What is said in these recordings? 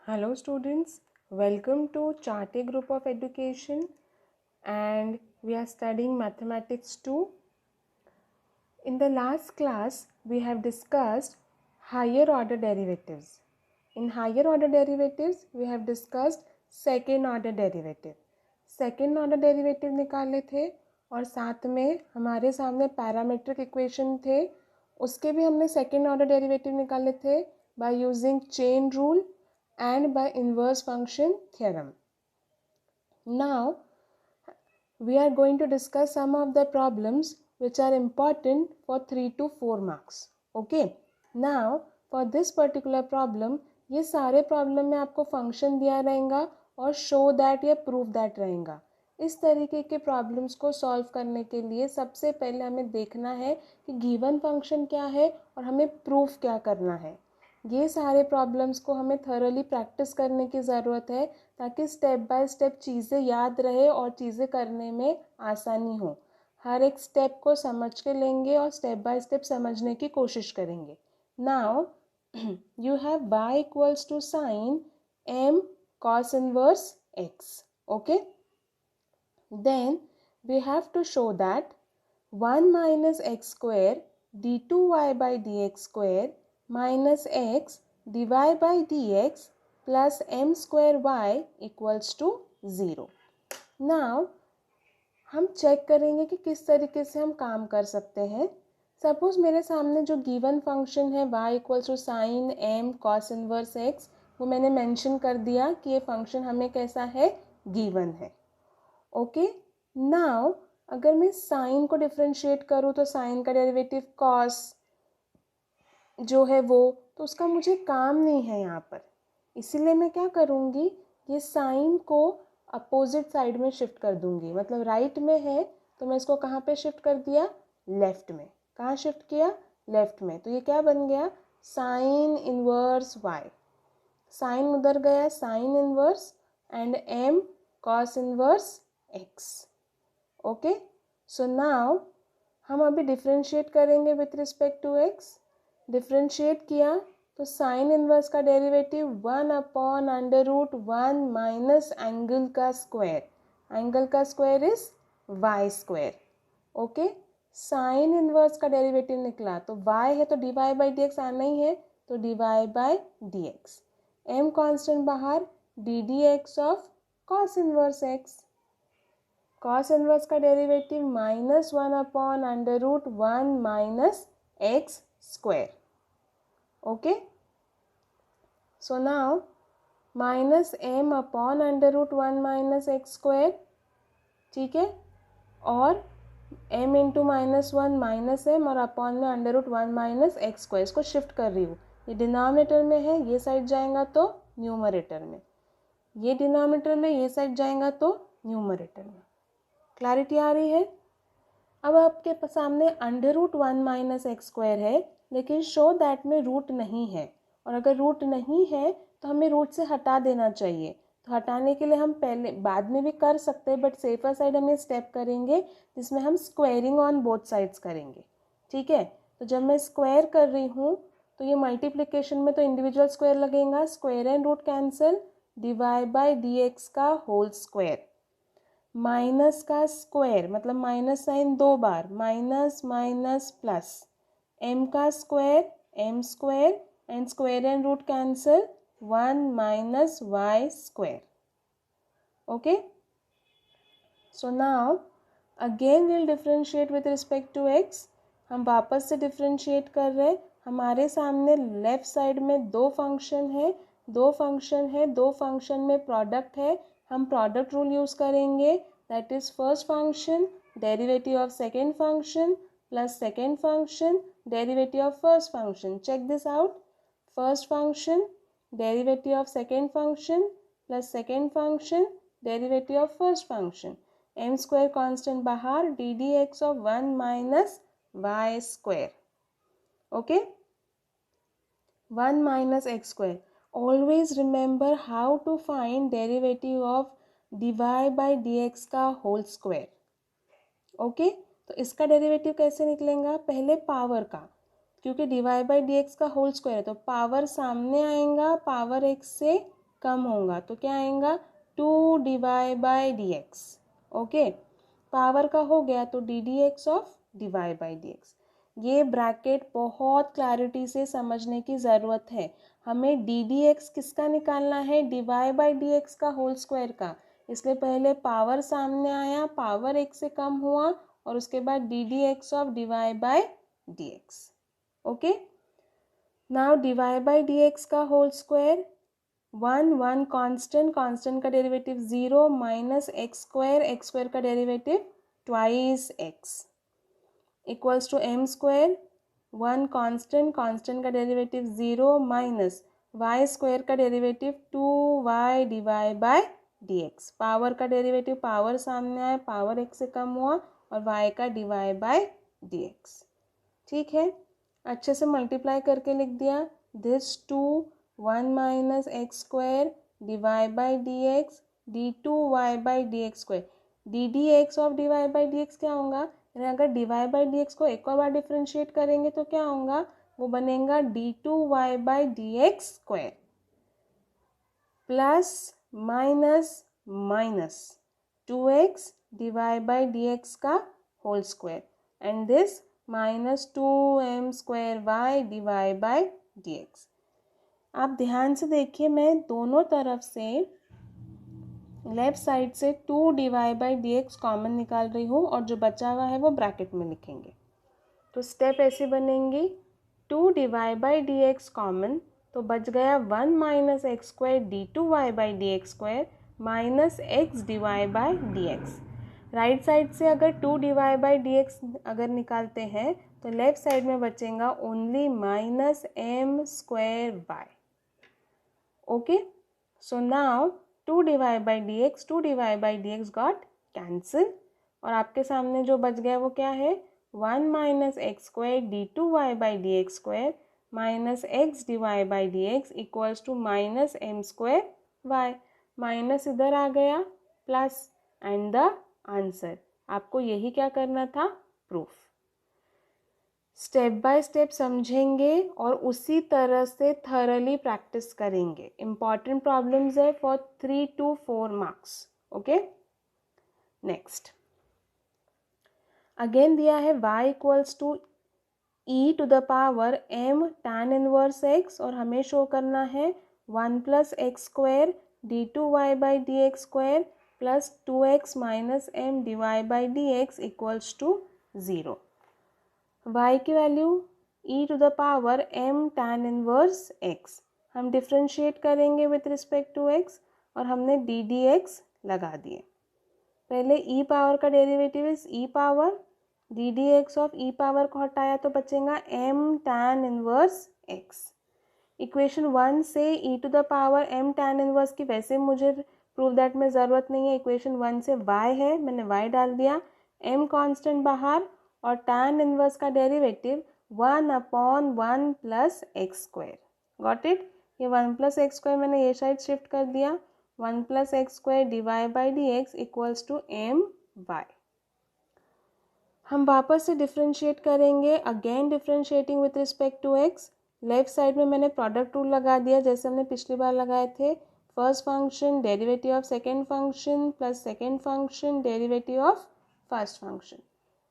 Hello students, welcome to Charter Group of Education and we are studying Mathematics 2. In the last class, we have discussed higher order derivatives. In higher order derivatives, we have discussed second order derivative. Second order derivative निकाले थे और साथ में हमारे सामने parametric equation थे, उसके भी हमने सेकेंड ऑर्डर डेरिवेटिव निकाले थे by using chain rule and by inverse function theorem. Now we are going to discuss some of the problems which are important for 3 to 4 marks. Okay. Now for this particular problem, ये सारे problem में आपको function दिया रहेगा और show that या prove that रहेगा. इस तरीके के प्रॉब्लम्स को सॉल्व करने के लिए सबसे पहले हमें देखना है कि गिवन फंक्शन क्या है और हमें प्रूफ क्या करना है. ये सारे प्रॉब्लम्स को हमें थॉरली प्रैक्टिस करने की ज़रूरत है ताकि स्टेप बाय स्टेप चीज़ें याद रहे और चीज़ें करने में आसानी हो. हर एक स्टेप को समझ के लेंगे और स्टेप बाय स्टेप समझने की कोशिश करेंगे. Now you have y equals to sin m cos inverse x. Okay. Then we have to show that 1 minus x square d2y by dx square minus x dy by dx plus m square y equals to 0. Now हम check करेंगे कि किस तरीके से हम काम कर सकते हैं. सपोज मेरे सामने जो गिवन फंक्शन है y equals to sine m cos inverse x, वो मैंने मेंशन कर दिया कि ये फंक्शन हमें कैसा है, गिवन है. ओके. नाउ अगर मैं साइन को डिफ्रेंशिएट करूँ तो साइन का डेरिवेटिव कॉस जो है वो, तो उसका मुझे काम नहीं है यहाँ पर. इसीलिए मैं क्या करूँगी, ये साइन को अपोजिट साइड में शिफ्ट कर दूँगी. मतलब राइट में है तो मैं इसको कहाँ पे शिफ्ट कर दिया, लेफ्ट में. कहाँ शिफ्ट किया, लेफ्ट में. तो ये क्या बन गया, साइन इनवर्स वाई. साइन उधर गया, sine inverse and m cos inverse x. Okay. So now हम अभी डिफ्रेंशिएट करेंगे with respect to x. Differentiate किया तो साइन इनवर्स का derivative 1 upon under root 1 minus angle का स्क्वायर. एंगल का square is y square. Okay. Sine inverse का derivative निकला तो y है तो dy बाई डी एक्स आना ही है, तो dy by D X. m constant बाहर, D D x of cos inverse x. Cos inverse का derivative minus 1 upon under root 1 minus x square. Okay. So now minus M upon under root 1 minus x square. ठीक है. और m into minus 1 minus M और upon में under root 1 minus x square. इसको shift कर रही हूँ. ये डिनोमिनेटर में है, ये साइड जाएगा तो न्यूमरेटर में. ये डिनोमिनेटर में, ये साइड जाएगा तो न्यूमरेटर में. क्लैरिटी आ रही है. अब आपके सामने under root 1 minus x square है, लेकिन शो दैट में रूट नहीं है. और अगर रूट नहीं है तो हमें रूट से हटा देना चाहिए. तो हटाने के लिए हम पहले बाद में भी कर सकते हैं, बट सेफर साइड हम ये स्टेप करेंगे जिसमें हम स्क्वायरिंग ऑन बोथ साइड्स करेंगे. ठीक है. तो जब मैं स्क्वायर कर रही हूँ तो ये मल्टीप्लिकेशन में तो इंडिविजुअल स्क्वायर लगेगा, square and root cancel, divide by D x का होल स्क्वायर. माइनस का स्क्वायर मतलब माइनस साइन 2 बार, माइनस माइनस प्लस, m का square m square and square and root cancel 1 minus Y square. Okay. So now again will differentiate with respect to x. हम वापस से differentiate कर रहे हैं. हमारे सामने लेफ्ट साइड में दो फंक्शन है, दो फंक्शन में प्रोडक्ट है. हम प्रोडक्ट रूल यूज़ करेंगे. That is first function derivative of second function plus second function derivative of first function. Check this out. First function derivative of second function plus second function derivative of first function. m square constant बाहर, D D x of 1 minus Y square. Okay. 1 minus x square. Always remember how to find derivative of dy by D x का whole square. Okay. तो इसका derivative कैसे निकलेगा, पहले power का, क्योंकि dy by D x का whole square है तो पावर सामने आएगा, पावर x से कम होगा तो क्या आएगा 2 dy/dx। ओके, पावर का हो गया तो ddx ऑफ dy/dx। ये ब्रैकेट बहुत क्लैरिटी से समझने की ज़रूरत है। हमें ddx किसका निकालना है, dy/dx का होल स्क्वायर का, इसलिए पहले पावर सामने आया, पावर 1 से कम हुआ और उसके बाद ddx of dy/dx। Okay, now dy/dx का होल स्क्वायर 1 कांस्टेंट, कांस्टेंट का डेरिवेटिव 0 माइनस x स्क्वायर का derivative twice x equals to m square 1 constant, constant का डेरिवेटिव 0 माइनस y स्क्वायर का डेरिवेटिव 2y dy/dx। पावर का derivative power सामने आया, power 1 से कम हुआ और y का dy/dx। ठीक है, अच्छे से मल्टीप्लाई करके लिख दिया। This 2 1 minus x square dy/dx d2y/dx square, ddx of dy/dx क्या होगा, यानी अगर dy/dx को एक और बार डिफ्रेंशिएट करेंगे तो क्या होगा, वो बनेगा d2y/dx square plus minus minus 2x dy/dx का whole square and this minus 2m square y dy/dx। आप ध्यान से देखिए, मैं दोनों तरफ से लेफ्ट साइड से 2 dy/dx कॉमन निकाल रही हूँ और जो बचा हुआ है वो ब्रैकेट में लिखेंगे। तो स्टेप ऐसे बनेंगी, 2 dy/dx कॉमन तो बच गया 1 minus x square d2y/dx square minus x dy/dx। Right side से अगर 2 dy/dx अगर निकालते हैं तो लेफ्ट साइड में बचेगा only minus m square y। Okay, so now 2 dy/dx got cancel और आपके सामने जो बच गया वो क्या है, 1 minus x square d2y/dx square minus x dy/dx equals to minus m square y। Minus इधर आ गया प्लस एंड द आंसर। आपको यही क्या करना था, प्रूफ। स्टेप बाय स्टेप समझेंगे और उसी तरह से थरली प्रैक्टिस करेंगे। इम्पॉर्टेंट प्रॉब्लम्स है for 3 to 4 marks. Okay, next again दिया है y equals to e to the power m tan inverse x और हमें शो करना है 1 plus x square d2y/dx square plus 2x minus m dy/dx equals to 0। y की value e to the power m tan inverse x, हम differentiate करेंगे with respect to x और हमने ddx लगा दिए। पहले e पावर का derivative is e power, ddx of e power को हटाया तो बचेगा m tan inverse x। Equation 1 से e to the power m tan inverse की वैसे मुझे प्रूव दैट में ज़रूरत नहीं है। इक्वेशन 1 से y है, मैंने y डाल दिया, m कांस्टेंट बाहर और tan इनवर्स का derivative 1/1 plus x square. Got it, ये 1 प्लस एक्स स्क्वायर मैंने ये साइड शिफ्ट कर दिया, 1 plus x square dy/dx equals to my। हम वापस से डिफ्रेंशिएट करेंगे, again differentiating with respect to x। Left side में मैंने प्रोडक्ट रूल लगा दिया जैसे हमने पिछली बार लगाए थे। First function derivative of second function plus second function derivative of first function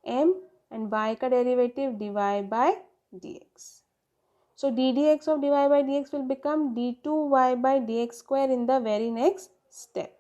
m and y का derivative dy/dx। So ddx of dy/dx will become d2y/dx square in the very next step.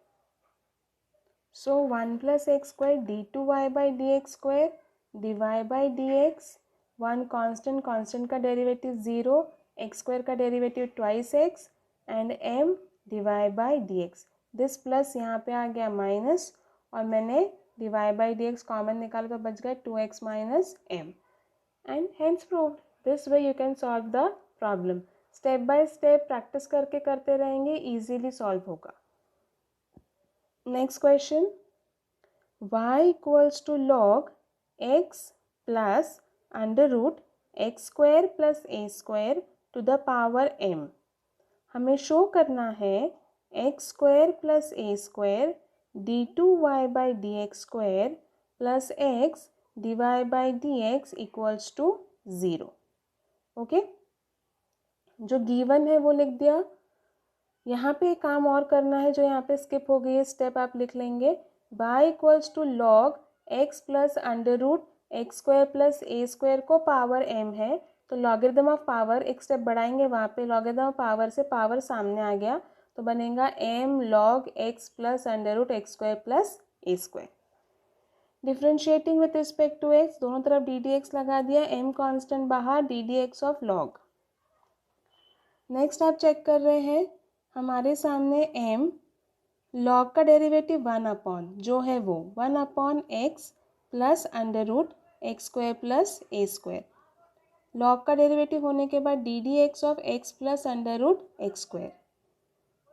So 1 plus x square d2y/dx square dy/dx, 1 constant, constant का derivative 0, x square का derivative twice x and m dy/dx। This plus यहाँ पे आ गया minus और मैंने dy/dx common निकाला तो बच गया 2x minus m and hence proved। this way you can solve the problem। Step by step practice करके करते रहेंगे, इजीली सॉल्व होगा। Next question, y equals to log x plus under root x square plus A square to the power m। हमें show करना है x square plus A square d2y/dx square plus x dy/dx equals to 0। Okay, जो given है वो लिख दिया, यहाँ पे एक काम और करना है जो यहाँ पे स्किप हो गई है, स्टेप आप लिख लेंगे। y equals to log x plus under root x square plus A square को पावर m है, तो लॉगरिदम ऑफ पावर एक स्टेप बढ़ाएंगे, वहाँ पे लॉगरिदम ऑफ पावर से पावर सामने आ गया तो बनेगा m log x plus under root x square plus A square. Differentiating with respect to x, दोनों तरफ डी डी एक्स लगा दिया, m कांस्टेंट बाहर, D D x of log. Next आप चेक कर रहे हैं हमारे सामने m लॉग का डेरिवेटिव 1 जो है वो 1/x plus under root x square plus ए स्क्वायर। लॉग का डेरिवेटिव होने के बाद D D x of x plus under root x square.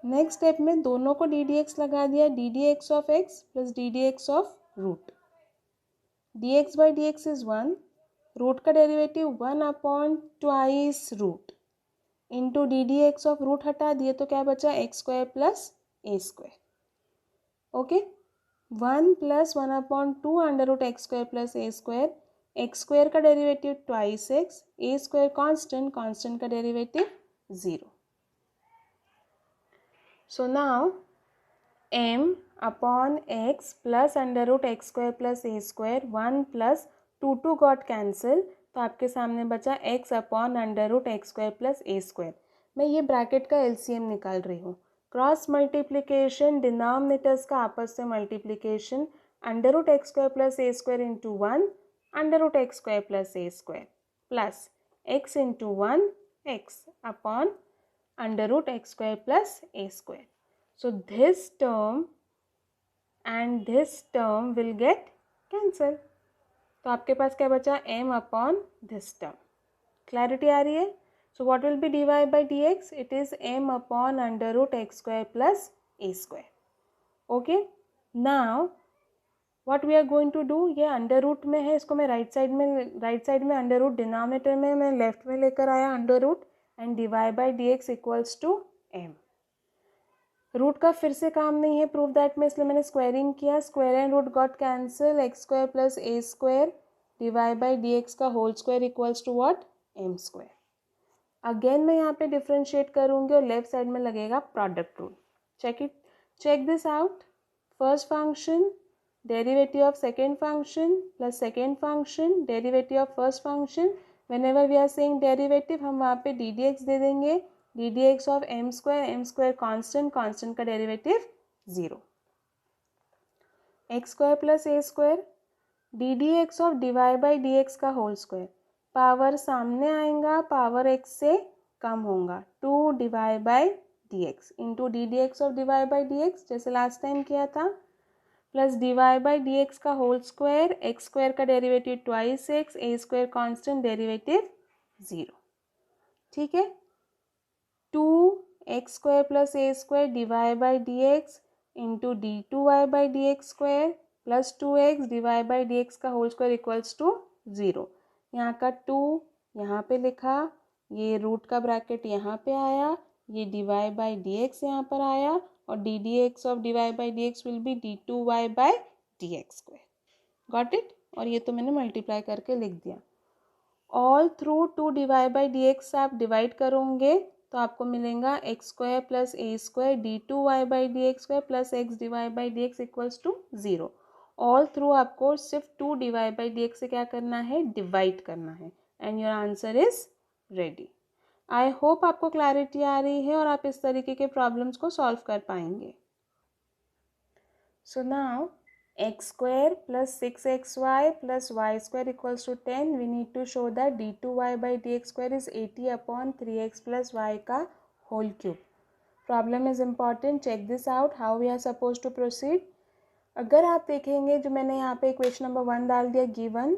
Next step में दोनों को डी डी एक्स लगा दिया, D D x of x plus D D x of root. D X by D X is 1, root का derivative 1/2 root into D D x of root हटा दिए तो क्या बचा एक्स स्क्वायर प्लस ए square. Okay, 1 plus 1/2 under root x square plus ए square, x square का derivative 2x, ए square constant, constant का derivative 0। So now m upon x plus under root x square plus ए square, 1 plus 2 got cancel, तो आपके सामने बचा x upon under root x square plus ए square. मैं ये bracket का LCM निकाल रही हूँ। क्रॉस मल्टीप्लिकेशन, डिनोमिनेटर्स का आपस से multiplication, under root x square plus A square into 1 under root x square plus A square plus x into 1 x upon under root x square plus A square. So this term and this term will get cancel. तो आपके पास क्या बचा m upon this term। Clarity आ रही है? So what will be dy by dx? It is m upon under root x square plus a square. Okay. Now what we are going to do? ये under root में है, इसको मैं right side में under root, denominator में मैं left में लेकर आया under root, and dy by dx equals to m। Root का फिर से काम नहीं है प्रूफ दैट में, इसलिए मैंने स्क्वायरिंग किया, square and root got cancel, X square plus A square divide by D x का whole square equals to what, M square. Again मैं यहाँ पे डिफ्रेंशिएट करूँगी और लेफ्ट साइड में लगेगा product rule. Check this out. First function derivative of second function plus second function derivative of first function. Whenever we are saying derivative हम वहाँ पे डी डी एक्स दे देंगे, D D x of M square constant, constant का derivative 0, X square plus A square, D D x of divide by D x का whole square, power सामने आएगा, power X से कम होगा, 2 divide by D x into D D x of divide by D x जैसे last time किया था, plus divide by D x का होल स्क्वायर, एक्स स्क्वायर का डेरिवेटिव 2x, ए स्क्वायर कांस्टेंट, डेरिवेटिव 0। ठीक है, 2x square plus A square divide by D x into d two y by D x square plus 2x divide by D x का whole square equals to 0। यहाँ का 2 यहाँ पे लिखा, ये root का ब्रैकेट यहाँ पे आया, ये डिवाइड बाई डी एक्स यहाँ पर आया, और d D x of divide by D x will be d two y by D x square. Got it? और ये तो मैंने मल्टीप्लाई करके लिख दिया। All through 2 divide by D x आप डिवाइड करोगे तो आपको मिलेगा x square plus A square d two y by D x square plus x divide by D x equals to 0। All through आपको सिर्फ 2 डिवाइड बाई डी एक्स से क्या करना है, डिवाइड करना है, and your answer is ready. I hope आपको clarity आ रही है और आप इस तरीके के प्रॉब्लम्स को सॉल्व कर पाएंगे। So now x square plus 6xy plus y square equals to 10, we need to show that d2y by dx square is 80 upon 3x plus y का whole cube. Problem is important, check this out how we are supposed to proceed. अगर आप देखेंगे जो मैंने यहाँ पे equation number 1 डाल दिया, गिवन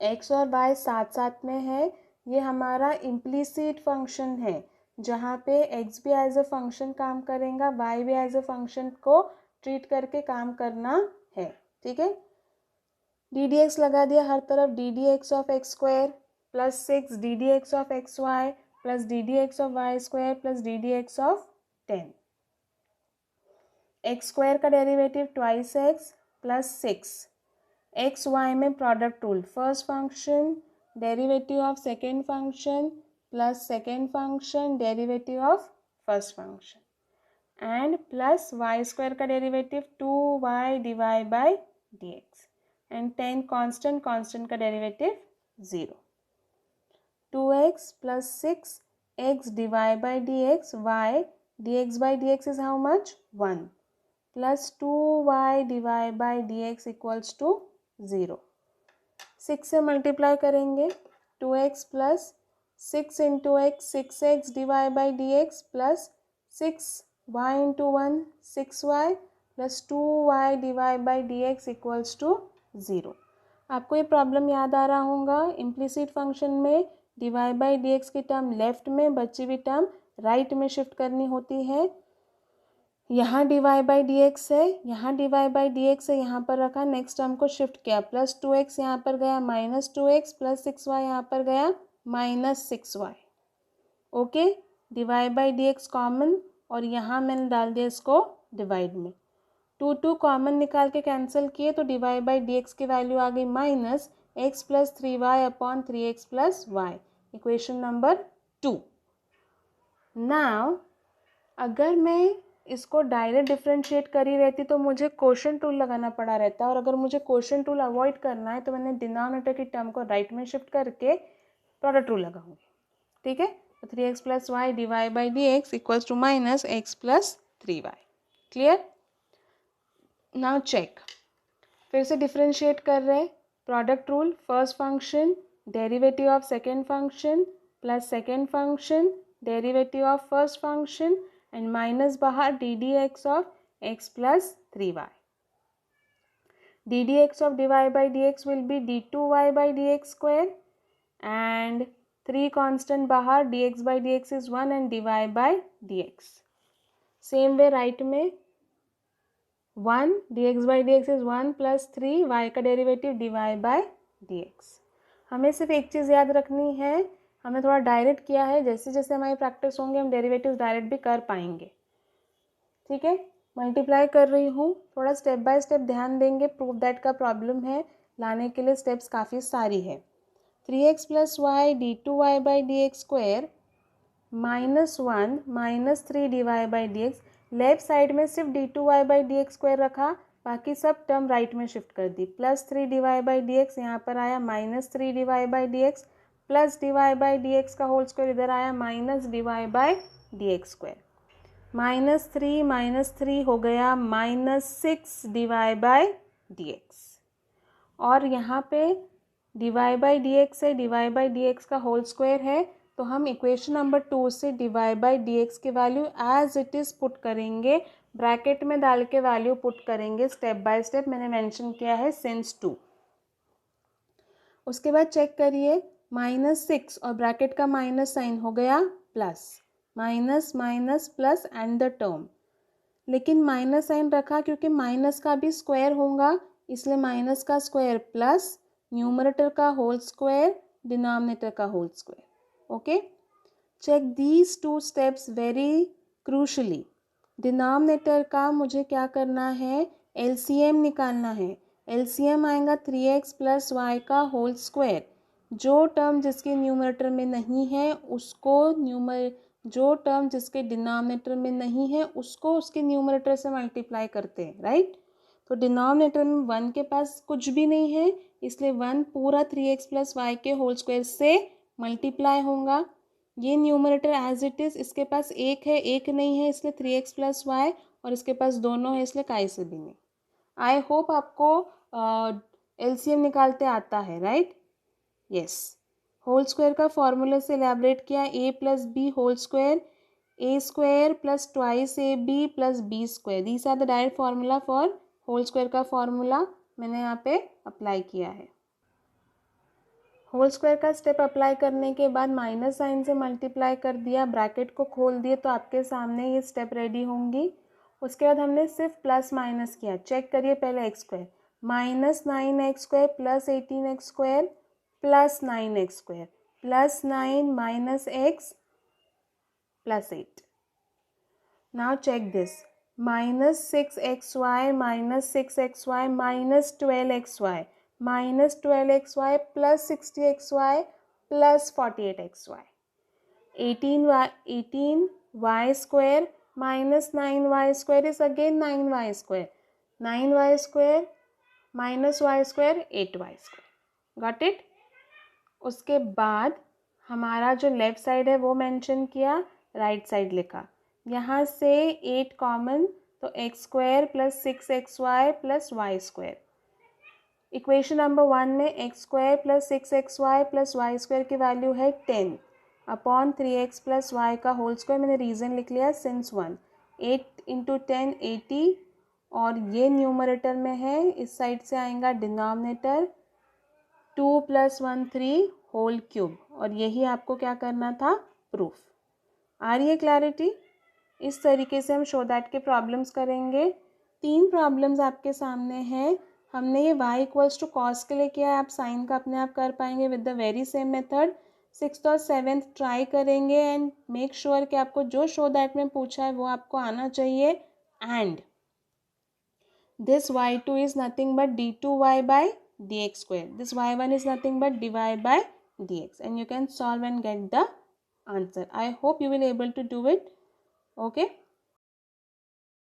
x और y साथ साथ में है, ये हमारा इम्प्लीसिट फंक्शन है जहाँ पे x भी एज अ फंक्शन काम करेगा, y भी एज अ फंक्शन को ट्रीट करके काम करना है। ठीक है, डी डी एक्स लगा दिया हर तरफ, d D x of x square plus 6 d D x of x y plus D D x of y square plus D D x of 10। X square का derivative 2x plus 6, x y में product rule, first function derivative of second function plus second function derivative of first function and plus y square का derivative 2y divide by D x and 10 constant का derivative 0. 2x plus 6x divided by dx, y dx by dx is how much? 1 plus 2y divided by dx equals to 0. 6 से multiply करेंगे 2x plus 6 into x 6x divided by dx plus 6y into 1 6y plus 2y divided by dx equals to 0. आपको ये problem याद आ रहा होगा. Implicit function में divide by D x की term left में, बची हुई टर्म राइट में शिफ्ट करनी होती है. यहाँ डिवाइड बाई डी एक्स है, यहाँ डिवाइड बाई डी एक्स है, यहाँ पर रखा, नेक्स्ट टर्म को शिफ्ट किया, प्लस 2x यहाँ पर गया माइनस 2x प्लस 6y यहाँ पर गया minus 6y. Okay, divide by D x common और यहाँ मैंने डाल दिया इसको डिवाइड में. 2 कॉमन निकाल के कैंसिल किए तो डिवाइड बाई डी एक्स की वैल्यू आ गई minus x plus 3y upon 3x plus y. Equation number 2. Now अगर मैं इसको डायरेक्ट डिफरेंशिएट करी रहती तो मुझे क्वोशंट रूल लगाना पड़ा रहता, और अगर मुझे क्वोशंट रूल अवॉइड करना है तो मैंने डिनोमिनेटर की टर्म को राइट में शिफ्ट करके प्रोडक्ट रूल लगाऊंगी. ठीक है, तो 3x plus y divide by D x equals to minus x plus 3y. Clear. Now check, फिर से डिफरेंशिएट कर रहे हैं. Product rule, first function derivative of second function plus second function derivative of first function and minus बाहर D D x of x plus 3y. D D x of divide by D x will be d2y by D x square and 3 constant बाहर dx by D X is 1 and divide by D x. Same way right में 1 dx by D X is 1 plus 3 y का derivative divide by D x. हमें सिर्फ एक चीज़ याद रखनी है, हमने थोड़ा डायरेक्ट किया है, जैसे जैसे हमारी प्रैक्टिस होंगे हम डेरिवेटिव डायरेक्ट भी कर पाएंगे. ठीक है, मल्टीप्लाई कर रही हूँ, थोड़ा स्टेप बाय स्टेप ध्यान देंगे. प्रूफ दैट का प्रॉब्लम है, लाने के लिए स्टेप्स काफ़ी सारी है. 3x plus y d 2y by D x square minus 1 minus 3 divide by D x. Left side में सिर्फ d2y by D x square रखा, बाकी सब टर्म राइट में शिफ्ट कर दी. Plus 3 divide by D x यहाँ पर आया minus 3 divide by D x plus divide by D x का होल स्क्वायर इधर आया minus divide by D x square. Minus 3 हो गया minus 6 divide by D x. और यहाँ पे डिवाइड बाई डी एक्स है, डिवाइड बाई डी एक्स का होल स्क्वायर है, तो हम इक्वेशन नंबर 2 से डिवाइड बाई डी एक्स की value as it is put करेंगे, ब्रैकेट में डाल के वैल्यू पुट करेंगे स्टेप बाय स्टेप. मैंने मेंशन किया है सिंस 2. उसके बाद चेक करिए, माइनस 6 और ब्रैकेट का माइनस साइन हो गया plus, minus minus plus and the term. लेकिन माइनस साइन रखा क्योंकि माइनस का भी स्क्वायर होगा, इसलिए माइनस का स्क्वायर प्लस न्यूमरेटर का होल स्क्वायर डिनोमिनेटर का whole square. Okay, check these 2 steps very crucially. Denominator का मुझे क्या करना है, एलसीएम निकालना है. एलसीएम आएगा 3x प्लस वाई का होल स्क्वायर. जो टर्म जिसके न्यूमरेटर में नहीं है उसको जो टर्म जिसके डिनोमिनेटर में नहीं है उसको उसके न्यूमरेटर से मल्टीप्लाई करते हैं, राइट. तो डिनोमिनेटर में 1 के पास कुछ भी नहीं है, इसलिए 1 पूरा 3x प्लस वाई के होल स्क्वायर से मल्टीप्लाई होगा. ये न्यूमरेटर एज इट इज़, इसके पास एक है एक नहीं है, इसलिए 3x प्लस वाई, और इसके पास दोनों है इसलिए काई से भी नहीं. आई होप आपको एलसीएम निकालते आता है, राइट. यस, होल स्क्वायर का फॉर्मूला से इलेबरेट किया, a plus b whole square, a square plus twice a b plus b square. These are the direct formula for whole square का formula मैंने यहाँ पे अप्लाई किया है. होल स्क्वायर का स्टेप अप्लाई करने के बाद माइनस साइन से मल्टीप्लाई कर दिया, ब्रैकेट को खोल दिए तो आपके सामने ये स्टेप रेडी होंगी. उसके बाद हमने सिर्फ प्लस माइनस किया. चेक करिए पहले x square, minus 9x square plus 18x square plus 9x square plus 9 minus x plus 8. Now check this, minus 6xy minus 6xy minus 12xy minus 12xy plus 60xy plus 48xy. 18 y square minus 9y square is again 9y square. 9y square minus y square 8y square. Got it? उसके बाद हमारा जो left side है वो mention किया, right side लिखा. यहाँ से 8 कॉमन, तो x square plus 6xy plus y square. Equation number 1 में x square plus 6xy plus y square की वैल्यू है 10 अपॉन 3x प्लस वाई का होल स्क्वायर. मैंने रीज़न लिख लिया सिंस 1. 8 इंटू 10 80, और ये न्यूमरेटर में है, इस साइड से आएगा डिनोमिनेटर 2 + 1 3 होल क्यूब. और यही आपको क्या करना था, प्रूफ. आ रही है क्लैरिटी? इस तरीके से हम शो दैट के प्रॉब्लम्स करेंगे. 3 प्रॉब्लम्स आपके सामने हैं. हमने ये y = cos के लिए किया है, आप साइन का अपने आप कर पाएंगे with the very same method. 6th और 7th ट्राई करेंगे एंड मेक श्योर कि आपको जो शो दैट में पूछा है वो आपको आना चाहिए. And this y2 is nothing but d2y by dx square. This y1 is nothing but dy by dx, and you can solve and get the answer. I hope you will able to do it. Okay.